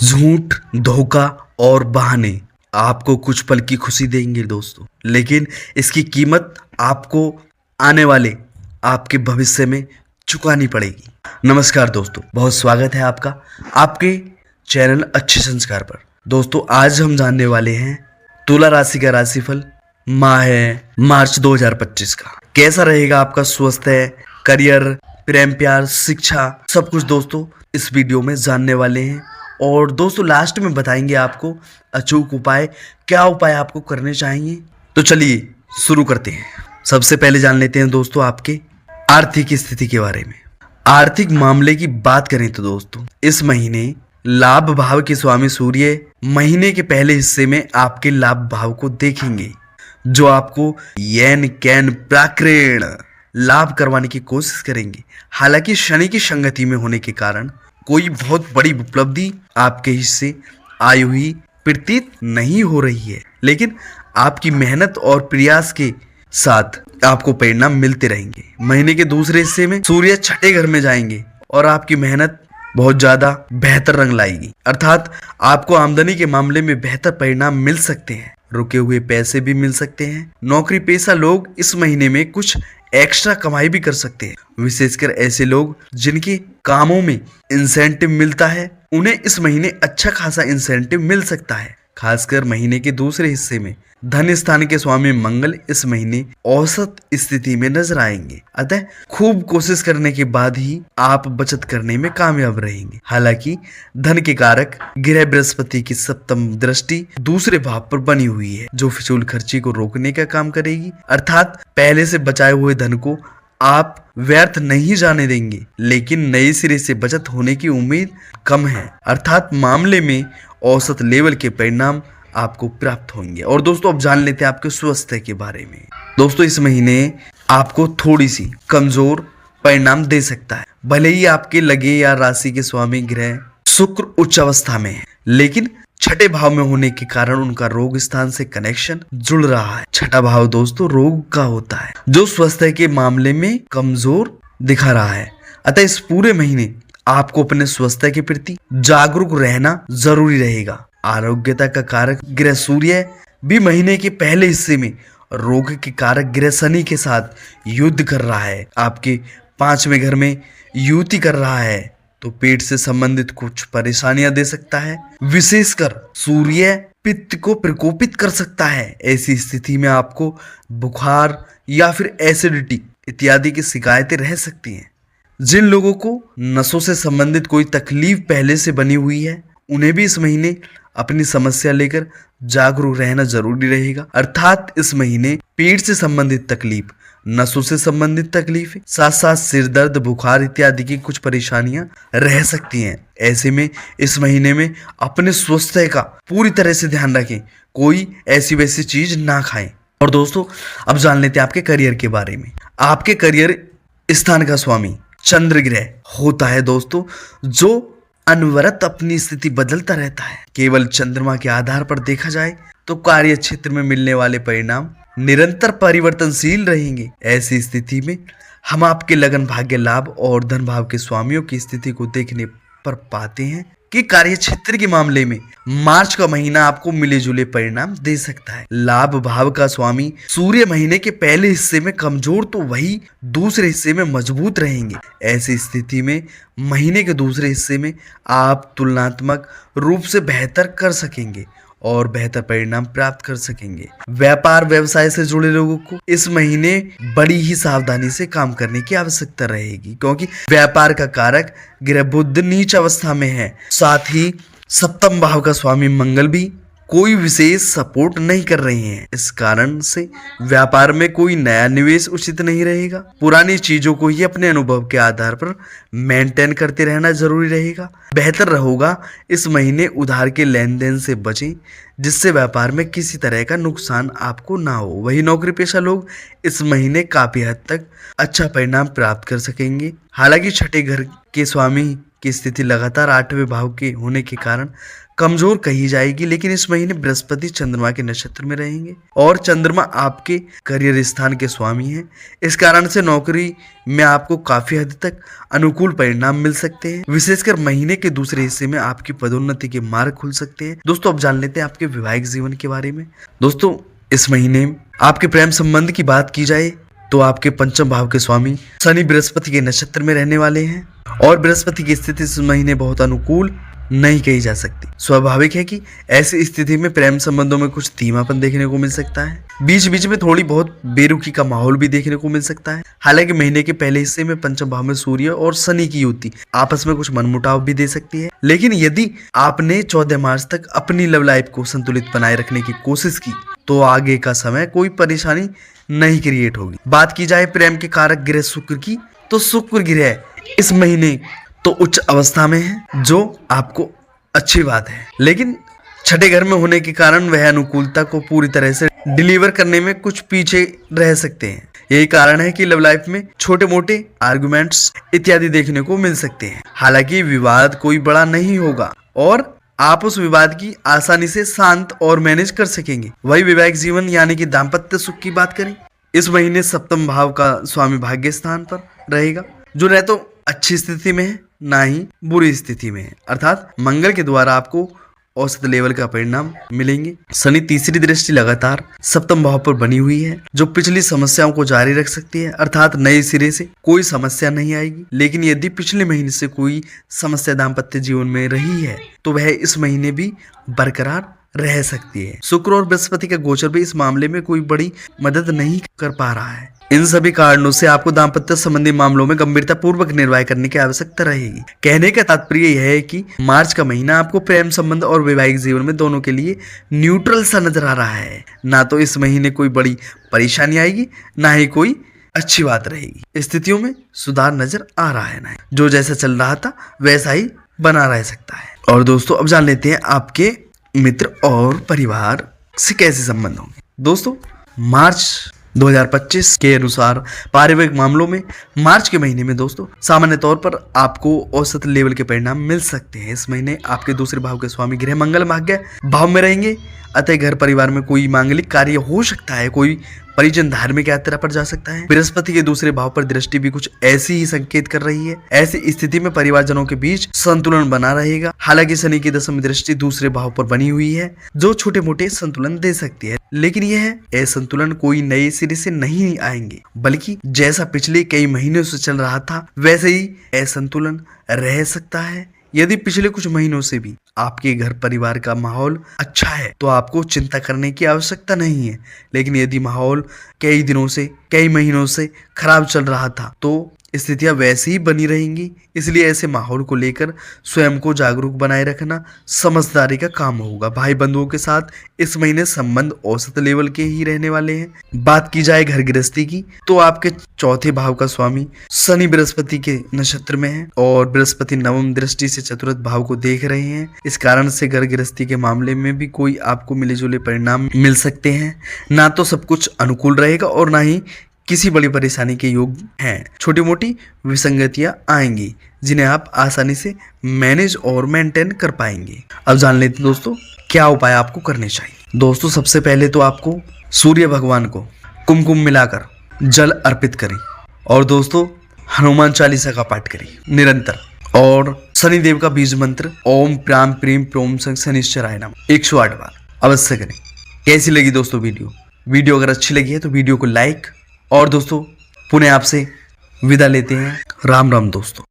झूठ, धोखा और बहाने आपको कुछ पल की खुशी देंगे दोस्तों, लेकिन इसकी कीमत आपको आने वाले आपके भविष्य में चुकानी पड़ेगी। नमस्कार दोस्तों, बहुत स्वागत है आपका आपके चैनल अच्छे संस्कार पर। दोस्तों, आज हम जानने वाले हैं तुला राशि का राशिफल माह है मार्च 2025 का। कैसा रहेगा आपका स्वास्थ्य, करियर, प्रेम प्यार, शिक्षा, सब कुछ दोस्तों इस वीडियो में जानने वाले हैं। और दोस्तों लास्ट में बताएंगे आपको अचूक उपाय, क्या उपाय आपको करने चाहिए। तो चलिए शुरू करते हैं। सबसे पहले जान लेते हैं दोस्तों आपके आर्थिक स्थिति के बारे में। आर्थिक मामले की बात करें तो दोस्तों इस महीने लाभ भाव के स्वामी सूर्य महीने के पहले हिस्से में आपके लाभ भाव को देखेंगे, जो आपको येन कैन प्राकृण लाभ करवाने की कोशिश करेंगे। हालांकि शनि की संगति में होने के कारण कोई बहुत बड़ी उपलब्धि आपके हिस्से आई हुई प्रतीत नहीं हो रही है, लेकिन आपकी मेहनत और प्रयास के साथ आपको परिणाम मिलते रहेंगे। महीने के दूसरे हिस्से में सूर्य छठे घर में जाएंगे और आपकी मेहनत बहुत ज्यादा बेहतर रंग लाएगी, अर्थात आपको आमदनी के मामले में बेहतर परिणाम मिल सकते हैं। रुके हुए पैसे भी मिल सकते हैं। नौकरी पेशा लोग इस महीने में कुछ एक्स्ट्रा कमाई भी कर सकते हैं। विशेषकर ऐसे लोग जिनके कामों में इंसेंटिव मिलता है, उन्हें इस महीने अच्छा खासा इंसेंटिव मिल सकता है। खासकर महीने के दूसरे हिस्से में धन स्थान के स्वामी मंगल इस महीने औसत स्थिति में नजर आएंगे, अतः खूब कोशिश करने के बाद ही आप बचत करने में कामयाब रहेंगे। हालांकि धन के कारक ग्रह बृहस्पति की सप्तम दृष्टि दूसरे भाव पर बनी हुई है, जो फिजूल खर्ची को रोकने का काम करेगी, अर्थात पहले से बचाए हुए धन को आप व्यर्थ नहीं जाने देंगे। लेकिन नए सिरे से बचत होने की उम्मीद कम है, अर्थात मामले में औसत लेवल के परिणाम आपको प्राप्त होंगे। और दोस्तों अब जान लेते हैं आपके स्वास्थ्य के बारे में। दोस्तों इस महीने आपको थोड़ी सी कमजोर परिणाम दे सकता है। भले ही आपके लगे या राशि के स्वामी ग्रह शुक्र उच्च अवस्था में है, लेकिन छठे भाव में होने के कारण उनका रोग स्थान से कनेक्शन जुड़ रहा है। छठा भाव दोस्तों रोग का होता है, जो स्वास्थ्य के मामले में कमजोर दिखा रहा है। अतः इस पूरे महीने आपको अपने स्वास्थ्य के प्रति जागरूक रहना जरूरी रहेगा। आरोग्यता का कारक ग्रह सूर्य भी महीने के पहले हिस्से में रोग के कारक ग्रह शनि के साथ युद्ध कर रहा है। आपके 5वें घर में युति कर रहा है, तो पेट से संबंधित कुछ परेशानियां दे सकता है। विशेषकर सूर्य पित्त को प्रकोपित कर सकता है। ऐसी स्थिति में आपको बुखार या फिर एसिडिटी इत्यादि की शिकायतें रह सकती हैं। जिन लोगों को नसों से संबंधित कोई तकलीफ पहले से बनी हुई है, उन्हें भी इस महीने अपनी समस्या लेकर जागरूक रहना जरूरी रहेगा। अर्थात इस महीने पेट से संबंधित तकलीफ, नसों से संबंधित तकलीफ, साथ साथ सिर दर्द, बुखार इत्यादि की कुछ परेशानियां रह सकती हैं। ऐसे में इस महीने में अपने स्वास्थ्य का पूरी तरह से ध्यान रखें, कोई ऐसी वैसी चीज ना खाएं। और दोस्तों अब जान लेते हैं आपके करियर के बारे में। आपके करियर स्थान का स्वामी चंद्र ग्रह होता है दोस्तों, जो अनवरत अपनी स्थिति बदलता रहता है। केवल चंद्रमा के आधार पर देखा जाए तो कार्य क्षेत्र में मिलने वाले परिणाम निरंतर परिवर्तनशील रहेंगे। ऐसी स्थिति में हम आपके लगन, भाग्य, लाभ और धन भाव के स्वामियों की स्थिति को देखने पर पाते हैं कि कार्य क्षेत्र के मामले में मार्च का महीना आपको मिले जुले परिणाम दे सकता है। लाभ भाव का स्वामी सूर्य महीने के पहले हिस्से में कमजोर तो वही दूसरे हिस्से में मजबूत रहेंगे। ऐसी स्थिति में महीने के दूसरे हिस्से में आप तुलनात्मक रूप से बेहतर कर सकेंगे और बेहतर परिणाम प्राप्त कर सकेंगे। व्यापार व्यवसाय से जुड़े लोगों को इस महीने बड़ी ही सावधानी से काम करने की आवश्यकता रहेगी, क्योंकि व्यापार का कारक ग्रह बुध नीच अवस्था में है। साथ ही सप्तम भाव का स्वामी मंगल भी कोई विशेष सपोर्ट नहीं कर रहे हैं। इस कारण से व्यापार में कोई नया निवेश उचित नहीं रहेगा। पुरानी चीजों को ही अपने अनुभव के आधार पर मेंटेन करते रहना जरूरी रहेगा। बेहतर रहेगा इस महीने उधार के लेन देन से बचें, जिससे व्यापार में किसी तरह का नुकसान आपको ना हो। वही नौकरी पेशा लोग इस महीने काफी हद तक अच्छा परिणाम प्राप्त कर सकेंगे। हालांकि छठे घर के स्वामी की स्थिति लगातार 8वें भाव के होने के कारण कमजोर कही जाएगी, लेकिन इस महीने बृहस्पति चंद्रमा के नक्षत्र में रहेंगे और चंद्रमा आपके करियर स्थान के स्वामी हैं। इस कारण से नौकरी में आपको काफी हद तक अनुकूल परिणाम मिल सकते हैं। विशेषकर महीने के दूसरे हिस्से में आपकी पदोन्नति के मार्ग खुल सकते हैं। दोस्तों अब जान लेते हैं आपके वैवाहिक जीवन के बारे में। दोस्तों इस महीने आपके प्रेम संबंध की बात की जाए तो आपके पंचम भाव के स्वामी शनि बृहस्पति के नक्षत्र में रहने वाले हैं और बृहस्पति की स्थिति इस महीने बहुत अनुकूल नहीं कही जा सकती। स्वाभाविक है कि ऐसी स्थिति में प्रेम संबंधों में कुछ धीमापन देखने को मिल सकता है। बीच बीच में थोड़ी बहुत बेरुखी का माहौल भी देखने को मिल सकता है। हालांकि महीने के पहले हिस्से में पंचम भाव में सूर्य और शनि की युति आपस में कुछ मनमुटाव भी दे सकती है, लेकिन यदि आपने 14 मार्च तक अपनी लव लाइफ को संतुलित बनाए रखने की कोशिश की तो आगे का समय कोई परेशानी नहीं क्रिएट होगी। बात की जाए प्रेम के कारक ग्रह शुक्र की, तो शुक्र ग्रह इस महीने तो उच्च अवस्था में है, जो आपको अच्छी बात है, लेकिन छठे घर में होने के कारण वह अनुकूलता को पूरी तरह से डिलीवर करने में कुछ पीछे रह सकते हैं। यही कारण है कि लव लाइफ में छोटे मोटे आर्गुमेंट्स इत्यादि देखने को मिल सकते हैं। हालांकि विवाद कोई बड़ा नहीं होगा और आप उस विवाद की आसानी से शांत और मैनेज कर सकेंगे। वही वैवाहिक जीवन यानी कि दाम्पत्य सुख की बात करें, इस महीने सप्तम भाव का स्वामी भाग्य स्थान पर रहेगा, जो न तो अच्छी स्थिति में है ना ही बुरी स्थिति में है, अर्थात मंगल के द्वारा आपको औसत लेवल का परिणाम मिलेंगे। शनि तीसरी दृष्टि लगातार सप्तम भाव पर बनी हुई है, जो पिछली समस्याओं को जारी रख सकती है, अर्थात नए सिरे से कोई समस्या नहीं आएगी। लेकिन यदि पिछले महीने से कोई समस्या दाम्पत्य जीवन में रही है तो वह इस महीने भी बरकरार रह सकती है। शुक्र और बृहस्पति का गोचर भी इस मामले में कोई बड़ी मदद नहीं कर पा रहा है। इन सभी कारणों से आपको दाम्पत्य संबंधी मामलों में गंभीरता पूर्वक निर्वाह करने की आवश्यकता रहेगी। कहने का तात्पर्य यह है कि मार्च का महीना आपको प्रेम संबंध और वैवाहिक जीवन में दोनों के लिए न्यूट्रल सा नजर आ रहा है। ना तो इस महीने कोई बड़ी परेशानी आएगी, ना ही कोई अच्छी बात रहेगी। स्थितियों में सुधार नजर आ रहा है, ना जो जैसा चल रहा था वैसा ही बना रह सकता है। और दोस्तों अब जान लेते हैं आपके मित्र और परिवार से कैसे संबंध होंगे। दोस्तों मार्च 2025 के अनुसार पारिवारिक मामलों में मार्च के महीने में दोस्तों सामान्य तौर पर आपको औसत लेवल के परिणाम मिल सकते हैं। इस महीने आपके दूसरे भाव के स्वामी ग्रह मंगल भाग्य भाव में रहेंगे, अतः घर परिवार में कोई मांगलिक कार्य हो सकता है, कोई परिजन धार्मिक यात्रा पर जा सकता है। बृहस्पति के दूसरे भाव पर दृष्टि भी कुछ ऐसी ही संकेत कर रही है। ऐसी स्थिति में परिवारजनों के बीच संतुलन बना रहेगा। हालांकि शनि की दशम दृष्टि दूसरे भाव पर बनी हुई है, जो छोटे मोटे संतुलन दे सकती है, लेकिन यह असंतुलन कोई नए सिरे से नहीं आएंगे, बल्कि जैसा पिछले कई महीनों से चल रहा था वैसे ही असंतुलन रह सकता है। यदि पिछले कुछ महीनों से भी आपके घर परिवार का माहौल अच्छा है तो आपको चिंता करने की आवश्यकता नहीं है, लेकिन यदि माहौल कई दिनों से कई महीनों से खराब चल रहा था तो स्थितियां वैसी ही बनी रहेंगी। इसलिए ऐसे माहौल को लेकर स्वयं को जागरूक बनाए रखना समझदारी का काम होगा। भाई बंधुओं के साथ इस महीने संबंध औसत लेवल के ही रहने वाले हैं। बात की जाए घर गृहस्थी की, तो आपके चौथे भाव का स्वामी शनि बृहस्पति के नक्षत्र में है और बृहस्पति नवम दृष्टि से चतुर्थ भाव को देख रहे हैं। इस कारण से घर गृहस्थी के मामले में भी कोई आपको मिले जुले परिणाम मिल सकते हैं। ना तो सब कुछ अनुकूल रहेगा और ना ही किसी बड़ी परेशानी के योग हैं। छोटी मोटी विसंगतियां आएंगी जिन्हें आप आसानी से मैनेज और मेंटेन कर पाएंगे। अब जान लेते हैं दोस्तों क्या उपाय आपको करने चाहिए। दोस्तों सबसे पहले तो आपको सूर्य भगवान को कुमकुम मिलाकर जल अर्पित करें और दोस्तों हनुमान चालीसा का पाठ करें निरंतर, और शनिदेव का बीज मंत्र ओम प्राम प्रीम प्रोम शनिश्चराय नमः 108 बार अवश्य करें। कैसी लगी दोस्तों वीडियो अगर अच्छी लगी है तो वीडियो को लाइक, और दोस्तों पुनः आपसे विदा लेते हैं। राम राम दोस्तों।